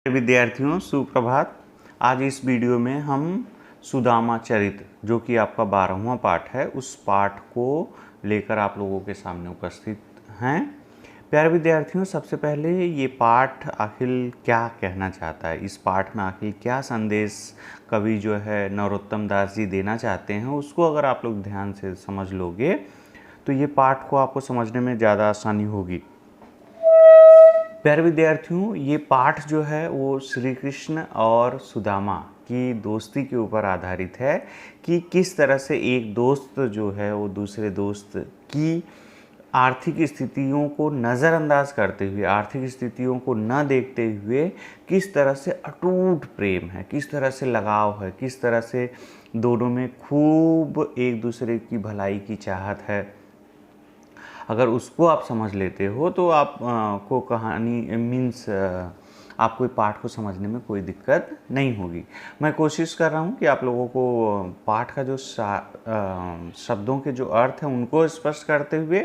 विद्यार्थियों सुप्रभात। आज इस वीडियो में हम सुदामा चरित जो कि आपका 12वां पाठ है उस पाठ को लेकर आप लोगों के सामने उपस्थित हैं। प्यारे विद्यार्थियों, सबसे पहले ये पाठ आखिर क्या कहना चाहता है, इस पाठ में आखिर क्या संदेश कवि जो है नरोत्तम दास जी देना चाहते हैं, उसको अगर आप लोग ध्यान से समझ लोगे तो ये पाठ को आपको समझने में ज़्यादा आसानी होगी। प्यारे विद्यार्थियों, ये पाठ जो है वो श्री कृष्ण और सुदामा की दोस्ती के ऊपर आधारित है कि किस तरह से एक दोस्त जो है वो दूसरे दोस्त की आर्थिक स्थितियों को नज़रअंदाज करते हुए, आर्थिक स्थितियों को न देखते हुए किस तरह से अटूट प्रेम है, किस तरह से लगाव है, किस तरह से दोनों में खूब एक दूसरे की भलाई की चाहत है। अगर उसको आप समझ लेते हो तो आप को कहानी मीन्स आपको पाठ को समझने में कोई दिक्कत नहीं होगी। मैं कोशिश कर रहा हूँ कि आप लोगों को पाठ का जो शब्दों के जो अर्थ हैं उनको स्पष्ट करते हुए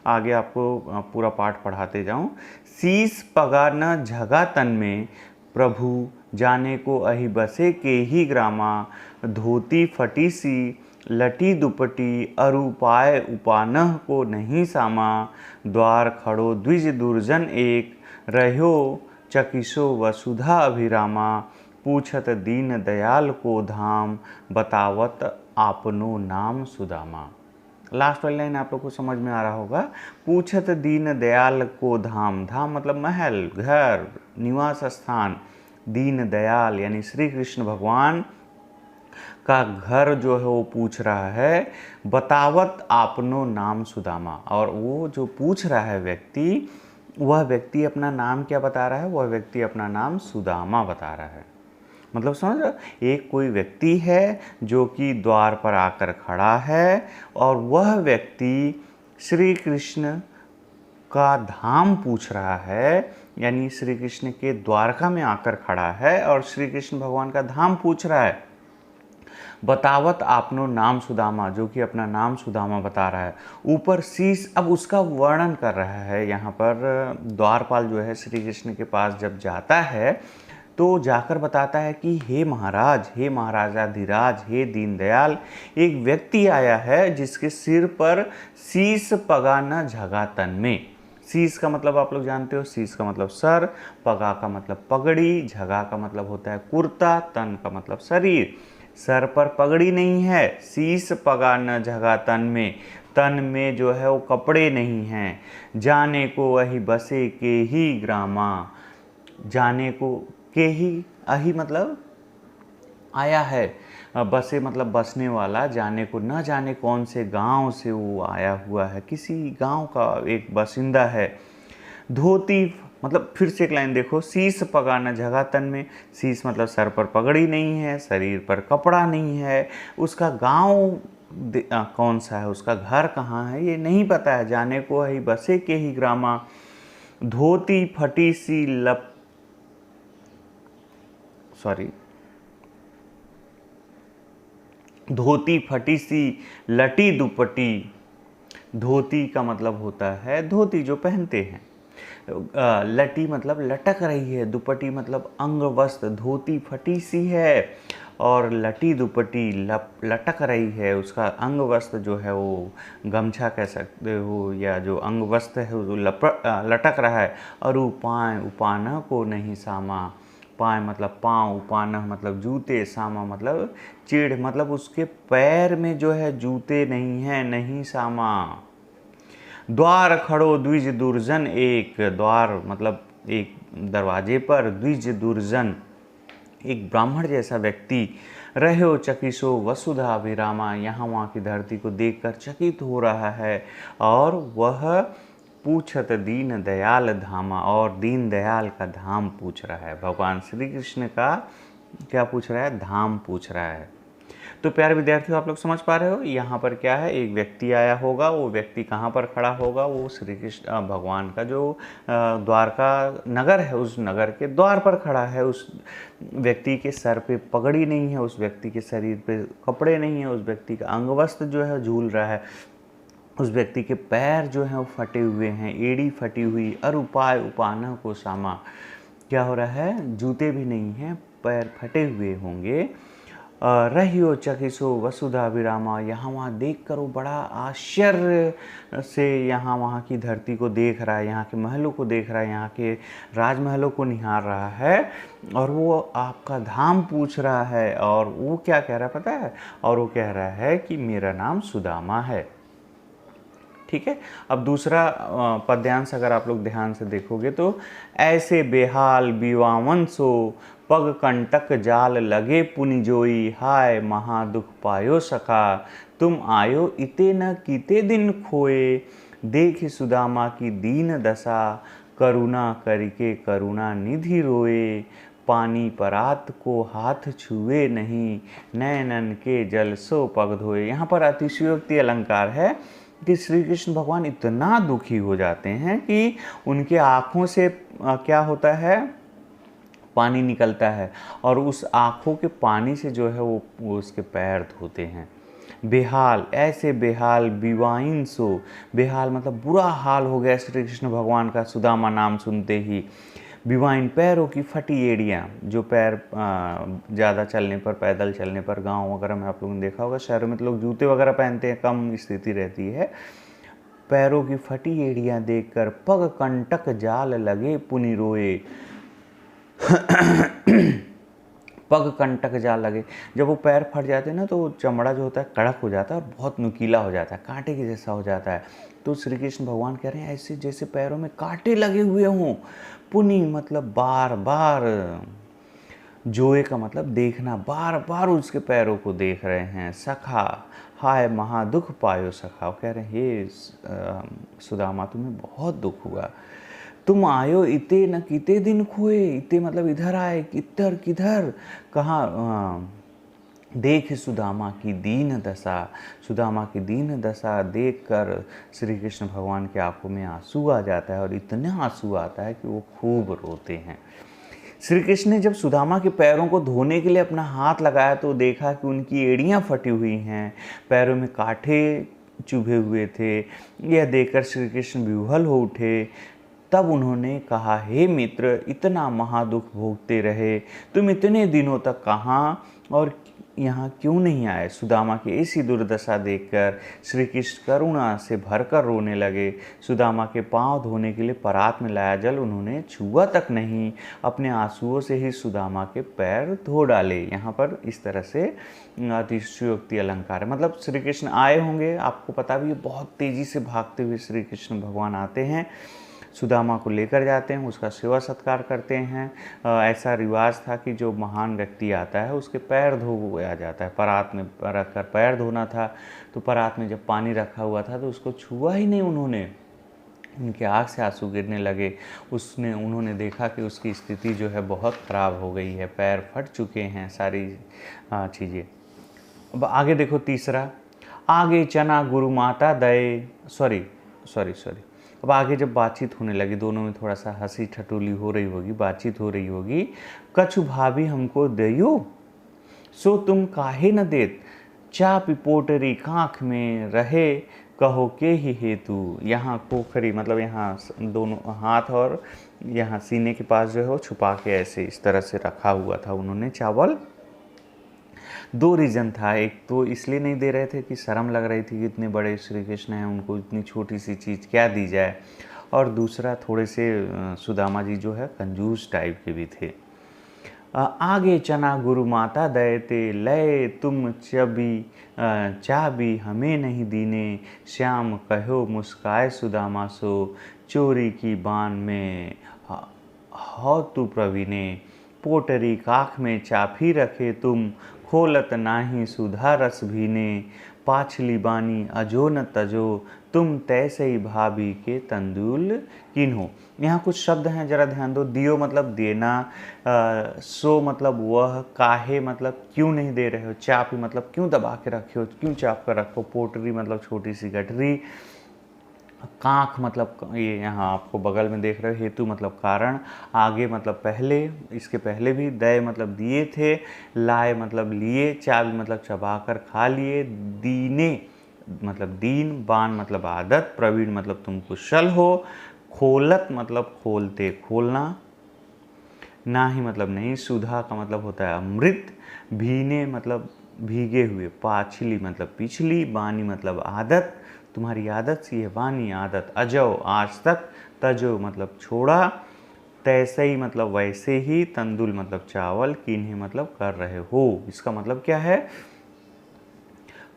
आगे आपको पूरा पाठ पढ़ाते जाऊँ। शीस पगा न झगा तन में, प्रभु जाने को अहि बसे के ही ग्रामा, धोती फटी सी लटी दुपटी, अरुपाय उपानह को नहीं सामा, द्वार खड़ो द्विज दुर्जन एक, रह्यो चकिसो वसुधा अभिरामा, पूछत दीन दयाल को धाम, बतावत आपनो नाम सुदामा। लास्ट वाली लाइन आप लोग को समझ में आ रहा होगा। पूछत दीन दयाल को धाम, धाम मतलब महल, घर, निवास स्थान। दीन दयाल यानी श्री कृष्ण भगवान का घर जो है वो पूछ रहा है, बतावत आपनो नाम सुदामा। और वो जो पूछ रहा है व्यक्ति, वह व्यक्ति अपना नाम क्या बता रहा है? वह व्यक्ति अपना नाम सुदामा बता रहा है। मतलब समझ रहे हो, एक कोई व्यक्ति है जो कि द्वार पर आकर खड़ा है और वह व्यक्ति श्री कृष्ण का धाम पूछ रहा है, यानी श्री कृष्ण के द्वारका में आकर खड़ा है और श्री कृष्ण भगवान का धाम पूछ रहा है। बतावत आपनो नाम सुदामा, जो कि अपना नाम सुदामा बता रहा है। ऊपर शीश, अब उसका वर्णन कर रहा है। यहाँ पर द्वारपाल जो है श्री कृष्ण के पास जब जाता है तो जाकर बताता है कि हे महाराज, हे महाराजाधिराज, हे दीनदयाल, एक व्यक्ति आया है जिसके सिर पर शीश पगा न झगा तन में। शीश का मतलब आप लोग जानते हो, शीश का मतलब सर, पगा का मतलब पगड़ी, झगा का मतलब होता है कुर्ता, तन का मतलब शरीर। सर पर पगड़ी नहीं है, शीश पगा न झगा तन में, तन में जो है वो कपड़े नहीं हैं। जाने को वही बसे के ही ग्रामा, जाने को के ही, अही मतलब आया है, बसे मतलब बसने वाला, जाने को न जाने कौन से गांव से वो आया हुआ है, किसी गांव का एक बासिंदा है। धोती मतलब फिर से एक लाइन देखो, शीश पगा न झगा तन में, शीश मतलब सर पर पगड़ी नहीं है, शरीर पर कपड़ा नहीं है, उसका गांव कौन सा है, उसका घर कहाँ है ये नहीं पता है। जाने को ही बसे के ही ग्रामा, धोती फटी सी धोती फटी सी लटी दुपटी। धोती का मतलब होता है धोती जो पहनते हैं, लटी मतलब लटक रही है, दुपट्टी मतलब अंग वस्त्र। धोती फटी सी है और लटी दुपट्टी लटक रही है, उसका अंग वस्त्र जो है वो गमछा कह सकते हो, या जो अंग वस्त्र है वो लटक रहा है। और उपाय उपाना को नहीं सामा, पाय मतलब पाँव, उपानह मतलब जूते, सामा मतलब चिढ़, मतलब उसके पैर में जो है जूते नहीं हैं, नहीं सामा। द्वार खड़ो द्विज दुर्जन एक, द्वार मतलब एक दरवाजे पर, द्विज दुर्जन एक ब्राह्मण जैसा व्यक्ति, रह्यो चकिसो वसुधा विरामा, यहाँ वहाँ की धरती को देखकर चकित हो रहा है। और वह पूछत दीन दयाल धामा, और दीन दयाल का धाम पूछ रहा है। भगवान श्री कृष्ण का क्या पूछ रहा है? धाम पूछ रहा है। तो प्यारे विद्यार्थियों, आप लोग समझ पा रहे हो यहाँ पर क्या है, एक व्यक्ति आया होगा, वो व्यक्ति कहाँ पर खड़ा होगा? वो श्री कृष्ण भगवान का जो द्वारका नगर है उस नगर के द्वार पर खड़ा है। उस व्यक्ति के सर पे पगड़ी नहीं है, उस व्यक्ति के शरीर पे कपड़े नहीं है, उस व्यक्ति का अंग वस्त्र जो है झूल रहा है, उस व्यक्ति के पैर जो हैं वो फटे हुए हैं, एड़ी फटी हुई। और उपाय उपाना को सामा, क्या हो रहा है, जूते भी नहीं हैं, पैर फटे हुए होंगे। रहियो चकिसो वसुधा विरामा, यहाँ वहाँ देख कर वो बड़ा आश्चर्य से यहाँ वहाँ की धरती को देख रहा है, यहाँ के महलों को देख रहा है, यहाँ के राजमहलों को निहार रहा है, और वो आपका धाम पूछ रहा है। और वो क्या कह रहा है पता है, और वो कह रहा है कि मेरा नाम सुदामा है। ठीक है। अब दूसरा पद्यांश अगर आप लोग ध्यान से देखोगे तो, ऐसे बेहाल बीवावन सो, पग कंटक जाल लगे पुनि जोई, हाय महा दुख पायो सखा, तुम आयो इते न कीते दिन खोए, देख सुदामा की दीन दशा, करुणा करके करुणा निधि रोए, पानी परात को हाथ छुए नहीं, नैनन के जल सो पग धोए। यहाँ पर अतिशयोक्ति अलंकार है कि श्री कृष्ण भगवान इतना दुखी हो जाते हैं कि उनके आँखों से क्या होता है, पानी निकलता है, और उस आँखों के पानी से जो है वो उसके पैर धोते हैं। बेहाल, ऐसे बेहाल बिवाइन सो, बेहाल मतलब बुरा हाल हो गया श्री कृष्ण भगवान का सुदामा नाम सुनते ही। बिवाइन, पैरों की फटी एड़ियाँ, जो पैर ज़्यादा चलने पर, पैदल चलने पर, गांव वगैरह में आप लोगों ने देखा होगा, शहरों में तो लोग जूते वगैरह पहनते हैं, कम स्थिति रहती है। पैरों की फटी एड़ियाँ देखकर, पग कंटक जाल लगे पुनि रोए। पग कंटक जाल लगे, जब वो पैर फट जाते हैं ना तो चमड़ा जो होता है कड़क हो जाता है और बहुत नुकीला हो जाता है, कांटे के जैसा हो जाता है। तो श्री कृष्ण भगवान कह रहे हैं ऐसे जैसे पैरों में कांटे लगे हुए हों। पुनि मतलब बार बार, जोए का मतलब देखना, बार बार उसके पैरों को देख रहे हैं। सखा, हाय महा दुख पायो सखा, कह रहे हैं हे सुदामा तुम्हें बहुत दुख हुआ, तुम आयो इते न किते दिन खोए, इते मतलब इधर आए, किधर किधर, कहाँ, देख सुदामा की दीन दशा, सुदामा की दीन दशा देखकर श्री कृष्ण भगवान की आंखों में आंसू आ जाता है, और इतना आंसू आता है कि वो खूब रोते हैं। श्री कृष्ण ने जब सुदामा के पैरों को धोने के लिए अपना हाथ लगाया तो देखा कि उनकी एड़ियाँ फटी हुई हैं, पैरों में कांटे चुभे हुए थे। यह देखकर श्री कृष्ण विह्वल हो उठे। तब उन्होंने कहा, हे मित्र, इतना महादुख भोगते रहे, तुम इतने दिनों तक कहाँ और यहाँ क्यों नहीं आए। सुदामा की ऐसी दुर्दशा देखकर श्री कृष्ण करुणा से भरकर रोने लगे। सुदामा के पांव धोने के लिए परात में लाया जल उन्होंने छुआ तक नहीं, अपने आंसुओं से ही सुदामा के पैर धो डाले। यहाँ पर इस तरह से अतिशयोक्ति अलंकार है, मतलब श्री कृष्ण आए होंगे, आपको पता भी, बहुत तेजी से भागते हुए श्री कृष्ण भगवान आते हैं, सुदामा को लेकर जाते हैं, उसका सेवा सत्कार करते हैं। ऐसा रिवाज था कि जो महान व्यक्ति आता है उसके पैर धोया जाता है, परात में रखकर पैर धोना था। तो परात में जब पानी रखा हुआ था तो उसको छुआ ही नहीं उन्होंने, उनके आँख से आंसू गिरने लगे। उन्होंने देखा कि उसकी स्थिति जो है बहुत ख़राब हो गई है, पैर फट चुके हैं, सारी चीज़ें। अब आगे देखो तीसरा, आगे चना गुरु माता दए, सॉरी, अब आगे जब बातचीत होने लगी, दोनों में थोड़ा सा हंसी ठटोली हो रही होगी, बातचीत हो रही होगी। कछु भाभी हमको दयो, सो तुम काहे न देत, चा पिपोटरी कांख में रहे, कहो के ही हेतु। यहाँ पोखरी मतलब यहाँ दोनों हाथ और यहाँ सीने के पास जो है वो छुपा के ऐसे इस तरह से रखा हुआ था उन्होंने चावल। दो रीज़न था, एक तो इसलिए नहीं दे रहे थे कि शर्म लग रही थी कि इतने बड़े श्री कृष्ण हैं, उनको इतनी छोटी सी चीज़ क्या दी जाए, और दूसरा थोड़े से सुदामा जी जो है कंजूस टाइप के भी थे। आगे चना गुरु माता दयते, लय तुम चाबी हमें नहीं दीने, श्याम कहो मुस्काए सुदामा सो, चोरी की बान में हो तू प्रवीणे, पोटरी काख में चाफी रखे तुम, खोलत नाही सुधा रस भीने, पाछली बानी अजो न तजो, तुम तैसे ही भाभी के तंदुल किन्हो। यहाँ कुछ शब्द हैं, जरा ध्यान दो। दियो मतलब देना, सो मतलब वह, काहे मतलब क्यों नहीं दे रहे हो, चापी मतलब क्यों दबा के रखे हो, क्यों चाप कर रखो, पोटरी मतलब छोटी सी गठरी, कांख मतलब ये यहाँ आपको बगल में देख रहे हो, हेतु मतलब कारण, आगे मतलब पहले, इसके पहले भी, दय मतलब दिए थे, लाए मतलब लिए, चाबी मतलब चबा कर खा लिए, दीने मतलब दीन, बान मतलब आदत, प्रवीण मतलब तुम कुशल हो, खोलत मतलब खोलते खोलना, ना ही मतलब नहीं, सुधा का मतलब होता है अमृत, भीने मतलब भीगे हुए, पाछली मतलब पिछली, बानी मतलब आदत, तुम्हारी आदत सी है बानी आदत, अजो आज तक, तजो मतलब छोड़ा, तैसे ही मतलब वैसे ही, तंदुल मतलब चावल, किन्हीं मतलब कर रहे हो। इसका मतलब क्या है?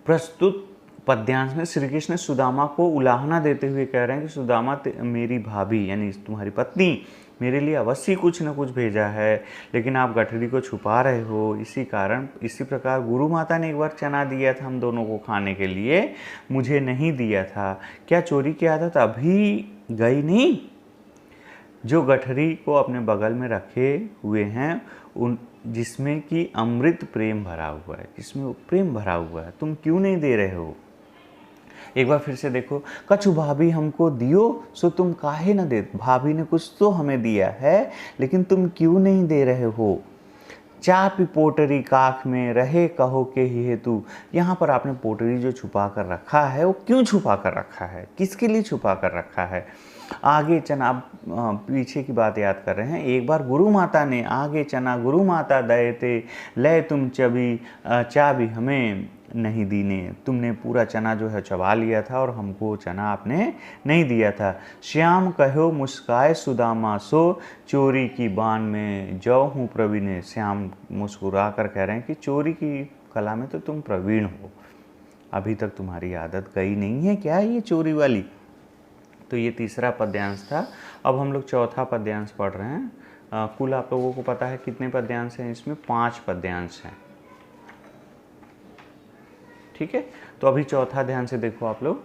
प्रस्तुत पद्यांश में श्री कृष्ण सुदामा को उलाहना देते हुए कह रहे हैं कि सुदामा मेरी भाभी यानी तुम्हारी पत्नी मेरे लिए अवश्य कुछ न कुछ भेजा है, लेकिन आप गठरी को छुपा रहे हो। इसी कारण इसी प्रकार गुरु माता ने एक बार चना दिया था हम दोनों को खाने के लिए, मुझे नहीं दिया था। क्या चोरी की आदत अभी गई नहीं? जो गठरी को अपने बगल में रखे हुए हैं उन जिसमें कि अमृत प्रेम भरा हुआ है, जिसमें प्रेम भरा हुआ है, तुम क्यों नहीं दे रहे हो? एक बार फिर से देखो, कछु भाभी हमको दियो सो तुम काहे न दे। भाभी ने कुछ तो हमें दिया है, लेकिन तुम क्यों नहीं दे रहे हो? चापी पोटरी काख में रहे कहो के ही हेतु। यहाँ पर आपने पोटरी जो छुपा कर रखा है वो क्यों छुपा कर रखा है, किसके लिए छुपा कर रखा है? आगे चना, आप पीछे की बात याद कर रहे हैं। एक बार गुरु माता ने आगे चना गुरु माता दए थे, ले तुम चाबी हमें नहीं दीने। तुमने पूरा चना जो है चबा लिया था और हमको चना आपने नहीं दिया था। श्याम कहो मुस्काए सुदामा सो, चोरी की बान में जौ हूँ प्रवीण। श्याम मुस्कुरा कर कह रहे हैं कि चोरी की कला में तो तुम प्रवीण हो, अभी तक तुम्हारी आदत गई नहीं है क्या ये चोरी वाली? तो ये तीसरा पद्यांश था। अब हम लोग चौथा पद्यांश पढ़ रहे हैं। कुल आप लोगों को पता है कितने पद्यांश हैं? इसमें 5 पद्यांश हैं, ठीक है। तो अभी चौथा ध्यान से देखो आप लोग।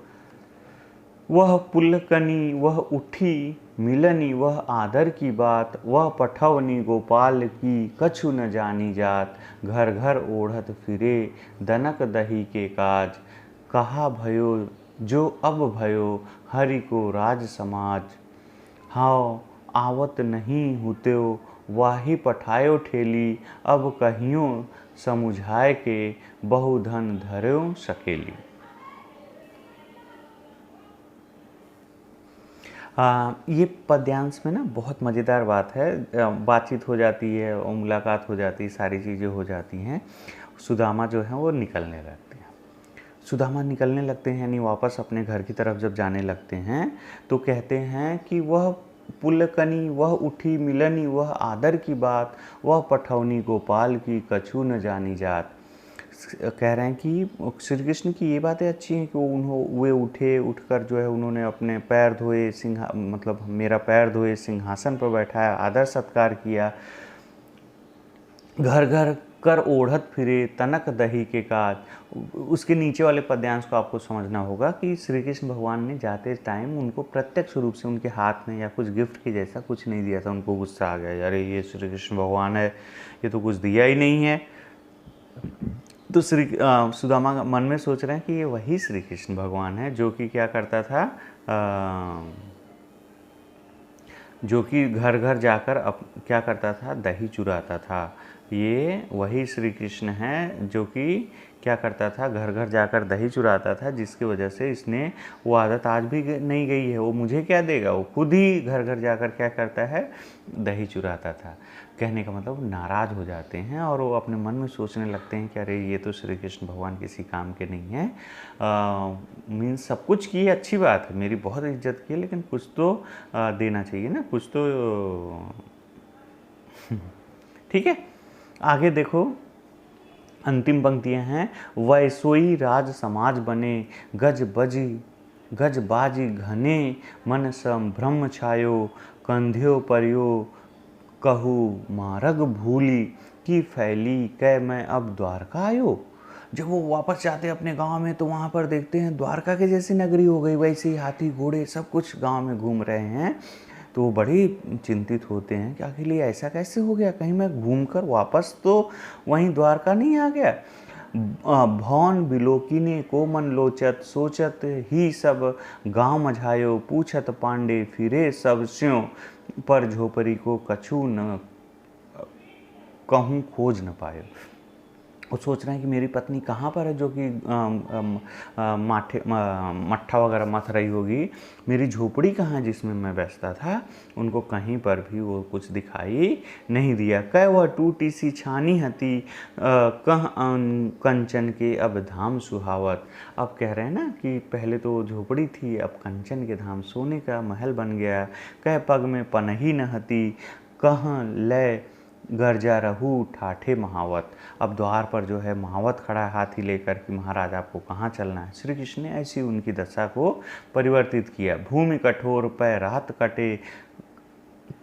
वह पुलकनी वह उठी मिलनी वह आदर की बात, वह पठवनी गोपाल की कछु न जानी जात। घर घर ओढ़त फिरे दनक दही के काज, कहा भयो जो अब भयो हरि को राज समाज। हाओ आवत नहीं हुत्यो वाही पठायो ठेली, अब कहियो समुझाए के बहुधन धर्यो सकेली। ये पद्यांश में ना बहुत मज़ेदार बात है। बातचीत हो जाती है और मुलाकात हो जाती है, सारी चीज़ें हो जाती हैं। सुदामा जो है वो निकलने लगते हैं। सुदामा निकलने लगते हैं यानी वापस अपने घर की तरफ जब जाने लगते हैं तो कहते हैं कि वह पुलकनी वह उठी मिलनी वह आदर की बात, वह पठौनी गोपाल की कछु न जानी जात। कह रहे हैं कि श्री कृष्ण की ये बातें अच्छी हैं कि वे उठे, उठकर जो है उन्होंने अपने पैर धोए, मतलब मेरा पैर धोए, सिंहासन पर बैठाया, आदर सत्कार किया, घर घर कर ओढ़त फिरे तनक दही के काज। उसके नीचे वाले पद्यांश को आपको समझना होगा कि श्री कृष्ण भगवान ने जाते टाइम उनको प्रत्यक्ष रूप से उनके हाथ में या कुछ गिफ्ट के जैसा कुछ नहीं दिया था। उनको गुस्सा आ गया, अरे ये श्री कृष्ण भगवान है, ये तो कुछ दिया ही नहीं है। तो सुदामा मन में सोच रहे हैं कि ये वही श्री कृष्ण भगवान है जो कि क्या करता था, जो कि घर घर जाकर क्या करता था, दही चुराता था। ये वही श्री कृष्ण है जो कि क्या करता था, घर घर जाकर दही चुराता था, जिसकी वजह से इसने वो आदत आज भी नहीं गई है। वो मुझे क्या देगा, वो खुद ही घर घर जाकर क्या करता है, दही चुराता था। कहने का मतलब नाराज़ हो जाते हैं और वो अपने मन में सोचने लगते हैं कि अरे ये तो श्री कृष्ण भगवान किसी काम के नहीं है। मीन्स सब कुछ किए, अच्छी बात है, मेरी बहुत इज्जत की, लेकिन कुछ तो देना चाहिए ना, कुछ तो ठीक है। आगे देखो, अंतिम पंक्तियां हैं। वैसोई राज समाज बने गज बाजी घने, मन संभ्रम छायो कंध्यो परियो कहू मारग भूली, की फैली कै मैं अब द्वारका आयो। जब वो वापस जाते हैं अपने गांव में तो वहाँ पर देखते हैं द्वारका के जैसी नगरी हो गई, वैसे ही हाथी घोड़े सब कुछ गांव में घूम रहे हैं। तो वो बड़े चिंतित होते हैं कि आखिर ये ऐसा कैसे हो गया, कहीं मैं घूमकर वापस तो वहीं द्वारका नहीं आ गया। भौन बिलोकिने को मन लोचत, सोचत ही सब गांव मझायो, पूछत पांडे फिरे सब स्यों, पर झोपड़ी को कछु न कहूँ खोज न पायो। वो सोच रहे हैं कि मेरी पत्नी कहाँ पर है जो कि मट्ठा वगैरह मथ रही होगी, मेरी झोपड़ी कहाँ है जिसमें मैं बैठता था। उनको कहीं पर भी वो कुछ दिखाई नहीं दिया। कह वह टूटी सी छानी हती कह कंचन के अब धाम सुहावत। अब कह रहे हैं ना कि पहले तो झोपड़ी थी, अब कंचन के धाम सोने का महल बन गया। कह पग में पनही न हती कहाँ लय गर्जा रहू ठाठे महावत। अब द्वार पर जो है महावत खड़ा है हाथी लेकर कि महाराज आपको कहाँ चलना है। श्री कृष्ण ने ऐसी उनकी दशा को परिवर्तित किया। भूमि कठोर पै रात कटे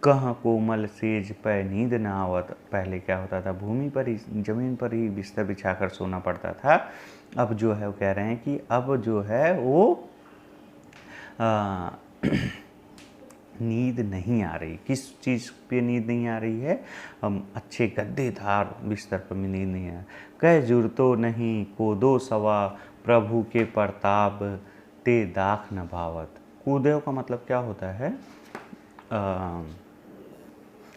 कहाँ कोमल सेज पै नींद न आवत। पहले क्या होता था, भूमि पर ही, जमीन पर ही बिस्तर बिछाकर सोना पड़ता था। अब जो है वो कह रहे हैं कि अब जो है वो नींद नहीं आ रही। किस चीज़ पे नींद नहीं आ रही है, अच्छे गद्देदार बिस्तर पर भी नींद नहीं आ रही। कह जुरतो नहीं कोदो सवा प्रभु के प्रताप ते दाख न भावत। कूदेव का मतलब क्या होता है,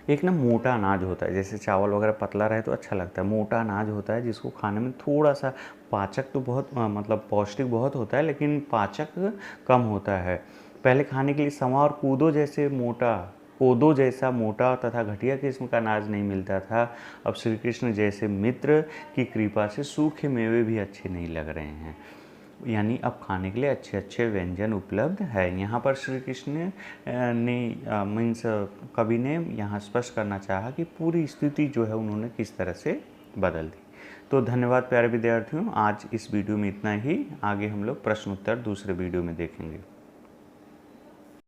एक ना मोटा अनाज होता है, जैसे चावल वगैरह पतला रहे तो अच्छा लगता है, मोटा अनाज होता है जिसको खाने में थोड़ा सा पाचक तो बहुत मतलब पौष्टिक बहुत होता है लेकिन पाचक कम होता है। पहले खाने के लिए सवा और कोदो जैसा मोटा तथा घटिया किस्म का अनाज नहीं मिलता था। अब श्री कृष्ण जैसे मित्र की कृपा से सूखे मेवे भी अच्छे नहीं लग रहे हैं, यानी अब खाने के लिए अच्छे अच्छे व्यंजन उपलब्ध है। यहाँ पर श्री कृष्ण ने मीन्स कवि ने यहाँ स्पष्ट करना चाहा कि पूरी स्थिति जो है उन्होंने किस तरह से बदल दी। तो धन्यवाद प्यारे विद्यार्थियों, आज इस वीडियो में इतना ही। आगे हम लोग प्रश्न उत्तर दूसरे वीडियो में देखेंगे।